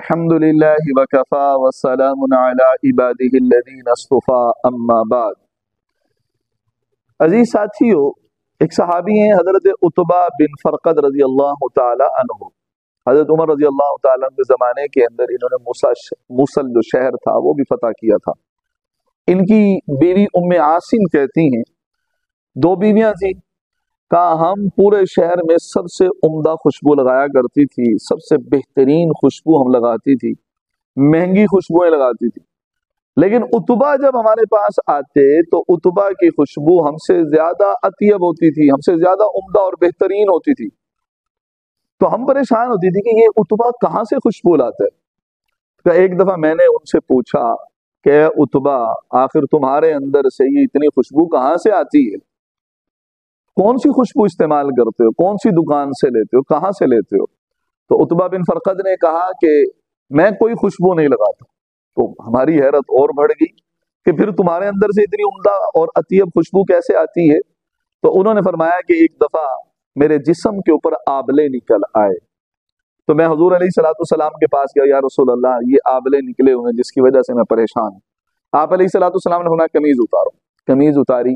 الحمدللہ وکفا والسلام علی عبادہ الذین اصطفیٰ اما بعد۔ عزیز ساتھیو، ایک صحابی ہیں حضرت عتبہ بن فرقد رضی اللہ تعالی عنہ۔ حضرت عمر رضی اللہ تعالی عنہ کے زمانے کے اندر انہوں نے موصل جو شہر تھا وہ بھی فتح کیا تھا۔ ان کی بیوی ام عاصم کہتی ہیں، دو بیویاں تھیں، کہا ہم پورے شہر میں سب سے عمدہ خوشبو لگایا کرتی تھی، سب سے بہترین خوشبو ہم لگاتی تھی، مہنگی خوشبوئیں لگاتی تھی، لیکن عتبہ جب ہمارے پاس آتے تو عتبہ کی خوشبو ہم سے زیادہ اطیب ہوتی تھی، ہم سے زیادہ عمدہ اور بہترین ہوتی تھی۔ تو ہم پریشان ہوتی تھی کہ یہ عتبہ کہاں سے خوشبو لاتا ہے۔ تو ایک دفعہ میں نے ان سے پوچھا کہ عتبہ، آخر تمہارے اندر سے یہ اتنی خوشبو کہاں سے آتی ہے؟ کون سی خوشبو استعمال کرتے ہو؟ کون سی دکان سے لیتے ہو؟ کہاں سے لیتے ہو؟ تو عتبہ بن فرقد نے کہا کہ میں کوئی خوشبو نہیں لگاتا۔ تو ہماری حیرت اور بڑھ گئی کہ پھر تمہارے اندر سے اتنی عمدہ اور اطیب خوشبو کیسے آتی ہے؟ تو انہوں نے فرمایا کہ ایک دفعہ میرے جسم کے اوپر آبلے نکل آئے، تو میں حضور علیہ الصلوۃ والسلام کے پاس گیا، یا رسول اللہ یہ آبلے نکلے ہوئے ہیں جس کی وجہ سے میں پریشان ہوں۔ آپ علیہ الصلوۃ والسلام نے فرمایا قمیض اتارو۔ قمیض اتاری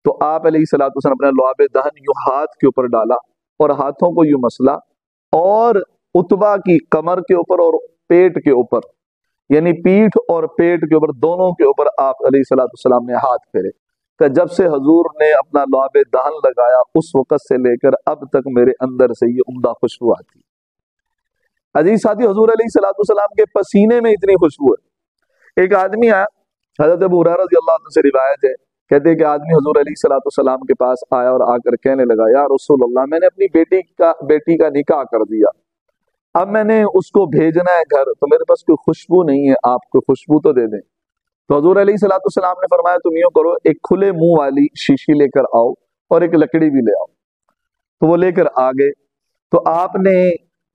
تو آپ علیہ الصلوۃ والسلام اپنا لعاب دہن یوں ہاتھ کے اوپر ڈالا اور ہاتھوں کو یوں مسلا، اور عتبہ کی کمر کے اوپر اور پیٹ کے اوپر، یعنی پیٹھ اور پیٹ کے اوپر دونوں کے اوپر آپ علیہ الصلوۃ والسلام نے ہاتھ پھیرے کہ جب سے حضور نے اپنا لعاب دہن لگایا اس وقت سے لے کر اب تک میرے اندر سے یہ عمدہ خوشبو آتی۔ عزیز ساتھی، حضور علیہ الصلوۃ والسلام کے پسینے میں اتنی خوشبو ہے۔ ایک آدمی آیا، حضرت ابو ہریرہ رضی اللہ عنہ سے روایت ہے، کہتے ہیں کہ آدمی حضور علیہ الصلوۃ والسلام کے پاس آیا اور آ کر کہنے لگا، یا رسول اللہ میں نے اپنی بیٹی کا نکاح کر دیا، اب میں نے اس کو بھیجنا ہے گھر، تو میرے پاس کوئی خوشبو نہیں ہے، آپ کو خوشبو تو دے دیں۔ تو حضور علیہ الصلوۃ والسلام نے فرمایا تم یوں کرو، ایک کھلے منہ والی شیشی لے کر آؤ اور ایک لکڑی بھی لے آؤ۔ تو وہ لے کر آ گئے، تو آپ نے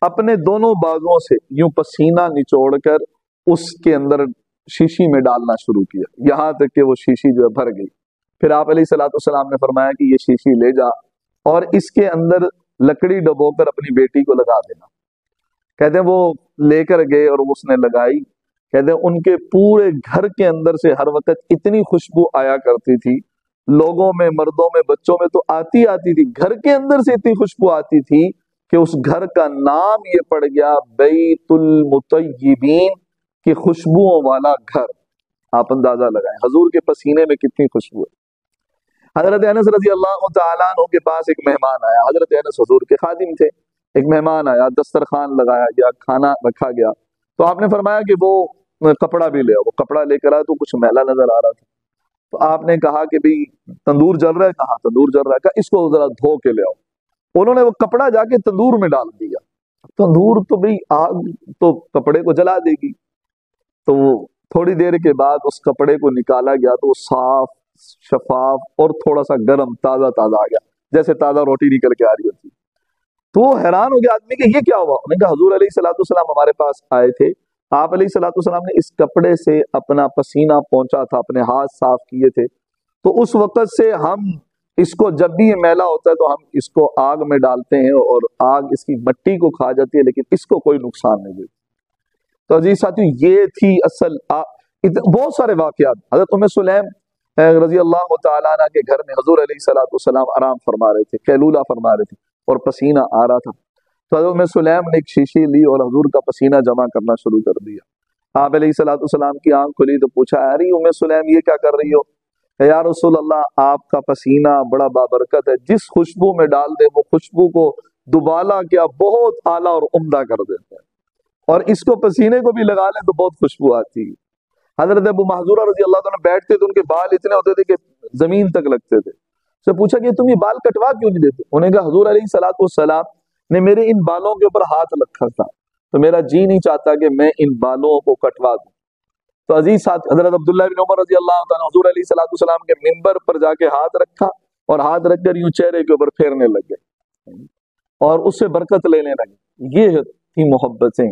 اپنے دونوں بازوؤں سے یوں پسینہ نچوڑ کر اس کے اندر شیشی میں ڈالنا شروع کیا، یہاں تک کہ وہ شیشی جو ہے بھر گئی۔ پھر آپ علیہ الصلوۃ والسلام نے فرمایا کہ یہ شیشی لے جا اور اس کے اندر لکڑی ڈبو کر اپنی بیٹی کو لگا دینا۔ کہتے ہیں وہ لے کر گئے اور اس نے لگائی، کہتے ہیں ان کے پورے گھر کے اندر سے ہر وقت اتنی خوشبو آیا کرتی تھی، لوگوں میں، مردوں میں، بچوں میں تو آتی تھی، گھر کے اندر سے اتنی خوشبو آتی تھی کہ اس گھر کا نام یہ پڑ گیا بیت المطیبین، کہ خوشبوؤں والا گھر۔ آپ اندازہ لگائیں حضور کے پسینے میں کتنی خوشبو ہے۔ حضرت انس رضی اللہ تعالیٰ عنہ کے پاس ایک مہمان آیا، حضرت انس حضور کے خادم تھے، ایک مہمان آیا، دسترخوان لگایا گیا، کھانا رکھا گیا، تو آپ نے فرمایا کہ وہ کپڑا بھی لے آؤ۔ وہ کپڑا لے کر آیا تو کچھ میلا نظر آ رہا تھا، تو آپ نے کہا کہ بھئی تندور جل رہا ہے؟ کہاں تندور جل رہا ہے، کہا اس کو ذرا دھو کے لے آؤ۔ انہوں نے وہ کپڑا جا کے تندور میں ڈال دیا، تندور تو بھئی آگ تو کپڑے کو جلا دے گی، تو تھوڑی دیر کے بعد اس کپڑے کو نکالا گیا تو وہ صاف، شفاف اور تھوڑا سا گرم، تازہ آ گیا، جیسے تازہ روٹی نکل کے آ رہی ہوتی۔ تو وہ حیران ہو گیا آدمی کہ یہ کیا ہوا؟ انہوں نے کہا حضور علیہ الصلوۃ والسلام ہمارے پاس آئے تھے، آپ علیہ الصلوۃ والسلام نے اس کپڑے سے اپنا پسینہ پہنچا تھا، اپنے ہاتھ صاف کیے تھے، تو اس وقت سے ہم اس کو جب بھی یہ میلا ہوتا ہے تو ہم اس کو آگ میں ڈالتے ہیں اور آگ اس کی مٹی کو کھا جاتی ہے، لیکن اس کو کوئی نقصان نہیں دیتی۔ تو عزیز ساتھی، یہ تھی اصل بہت سارے واقعات۔ حضرت ام سلیم رضی اللہ تعالیٰ عنہ کے گھر میں حضور علیہ الصلوۃ والسلام آرام فرما رہے تھے، قیلولہ فرما رہے تھے اور پسینہ آ رہا تھا، تو حضرت ام سلیم نے ایک شیشی لی اور حضور کا پسینہ جمع کرنا شروع کر دیا۔ آپ علیہ الصلوۃ والسلام کی آنکھ کھلی تو پوچھا، ارے ام سلیم یہ کیا کر رہی ہو؟ کہ یا رسول اللہ آپ کا پسینہ بڑا بابرکت ہے، جس خوشبو میں ڈال دے وہ خوشبو کو دوبالا کیا بہت اعلیٰ اور عمدہ کر دیتا ہے، اور اس کو پسینے کو بھی لگا لیں تو بہت خوشبو آتی ہے۔ حضرت ابو محذورہ رضی اللہ عنہ بیٹھتے تو ان کے بال اتنے ہوتے تھے کہ زمین تک لگتے تھے۔ سے پوچھا کہ تم یہ بال کٹوا کیوں نہیں دیتے؟ انہوں نے کہا حضور علیہ الصلوۃ والسلام نے میرے ان بالوں کے اوپر ہاتھ رکھا تھا، تو میرا جی نہیں چاہتا کہ میں ان بالوں کو کٹوا دوں۔ تو عزیز ساتھ، حضرت عبداللہ بن عمر رضی اللہ عنہ حضور علیہ الصلوۃ والسلام کے منبر پر جا کے ہاتھ رکھا اور ہاتھ رکھ کر یوں چہرے کے اوپر پھیرنے لگ گئے اور اس سے برکت لینے لگے۔ یہ تھی محبتیں۔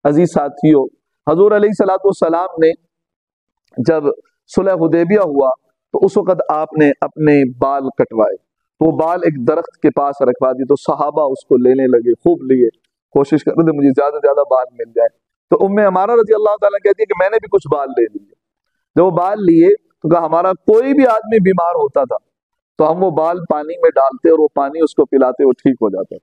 عزیز ساتھیو، حضور علیہ الصلوۃ والسلام نے جب صلح حدیبیہ ہوا تو اس وقت آپ نے اپنے بال کٹوائے، تو وہ بال ایک درخت کے پاس رکھوا دی، تو صحابہ اس کو لینے لگے، خوب لیے، کوشش کر رہے تھے مجھے زیادہ سے زیادہ بال مل جائے۔ تو عمارہ رضی اللہ تعالیٰ کہتی ہے کہ میں نے بھی کچھ بال لے لیے. جب وہ بال لیے تو کہا ہمارا کوئی بھی آدمی بیمار ہوتا تھا تو ہم وہ بال پانی میں ڈالتے اور وہ پانی اس کو پلاتے، وہ ٹھیک ہو جاتا.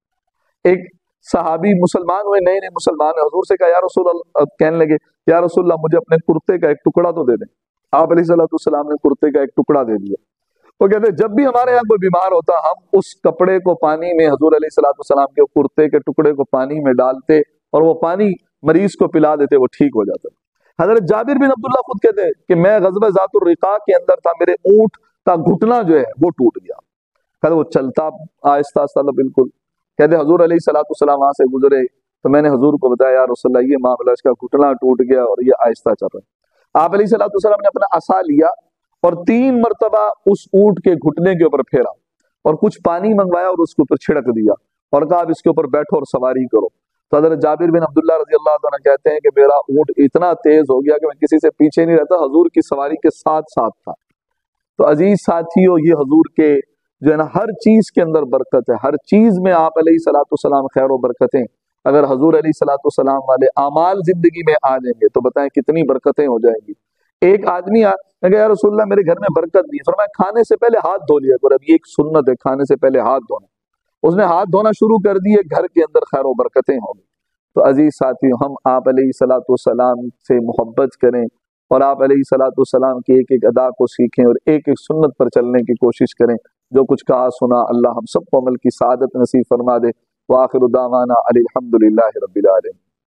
ایک صحابی مسلمان ہوئے، نئے نئے مسلمان ہوئے، حضور سے کہا یا رسول اللہ، کہنے لگے یا رسول اللہ مجھے اپنے کرتے کا ایک ٹکڑا تو دے دیں. آپ علیہ الصلوۃ والسلام نے کرتے کا ایک ٹکڑا دے دیا. وہ کہتے ہیں جب بھی ہمارے یہاں کوئی بیمار ہوتا ہم اس کپڑے کو پانی میں حضور علیہ الصلوۃ والسلام کے کرتے کے ٹکڑے کو پانی میں ڈالتے اور وہ پانی مریض کو پلا دیتے، وہ ٹھیک ہو جاتا. حضرت جابر بن عبداللہ خود کہتے ہیں کہ میں غزوہ ذات الرقاع کے اندر تھا، میرے اونٹ کا گھٹنا جو ہے وہ ٹوٹ گیا. کہتے وہ چلتا آہستہ آہستہ تھا بالکل. کہتے حضور علیہ الصلوۃ والسلام وہاں سے گزرے تو میں نے حضور کو بتایا یا رسول اللہ یہ معاملہ، اس کا گھٹنا ٹوٹ گیا اور یہ آہستہ چل رہا ہے. آپ علیہ الصلوۃ والسلام نے اپنا عصا لیا اور 3 مرتبہ اس اونٹ کے گھٹنے کے اوپر پھیرا اور کچھ پانی منگوایا اور اس کے اوپر چھڑک دیا اور کہا اب اس کے اوپر بیٹھو اور سواری کرو. تو حضرت جابر بن عبداللہ رضی اللہ عنہ کہتے ہیں کہ میرا اونٹ اتنا تیز ہو گیا کہ میں کسی سے پیچھے نہیں رہتا، حضور کی سواری کے ساتھ ساتھ تھا. تو عزیز ساتھیو، یہ حضور کے جو ہے نا ہر چیز کے اندر برکت ہے، ہر چیز میں آپ علیہ الصلوۃ والسلام خیر و برکتیں. اگر حضور علیہ الصلوۃ والسلام والے اعمال زندگی میں آ جائیں گے تو بتائیں کتنی برکتیں ہو جائیں گی. ایک آدمی کہ یا رسول اللہ میرے گھر میں برکت نہیں ہے، فرمایا کھانے سے پہلے ہاتھ دھو لیا کرو. اب یہ ایک سنت ہے، کھانے سے پہلے ہاتھ دھونا. اس نے ہاتھ دھونا شروع کر دیے، گھر کے اندر خیر و برکتیں ہوں گی. تو عزیز ساتھیوں، ہم آپ علیہ الصلوۃ والسلام سے محبت کریں اور آپ علیہ الصلوۃ والسلام کی ایک ایک ادا کو سیکھیں اور ایک ایک سنت پر چلنے کی کوشش کریں. جو کچھ کہا سنا اللہ ہم سب کو عمل کی سعادت نصیب فرما دے. وآخر دعوانا الحمد للہ رب العالمین.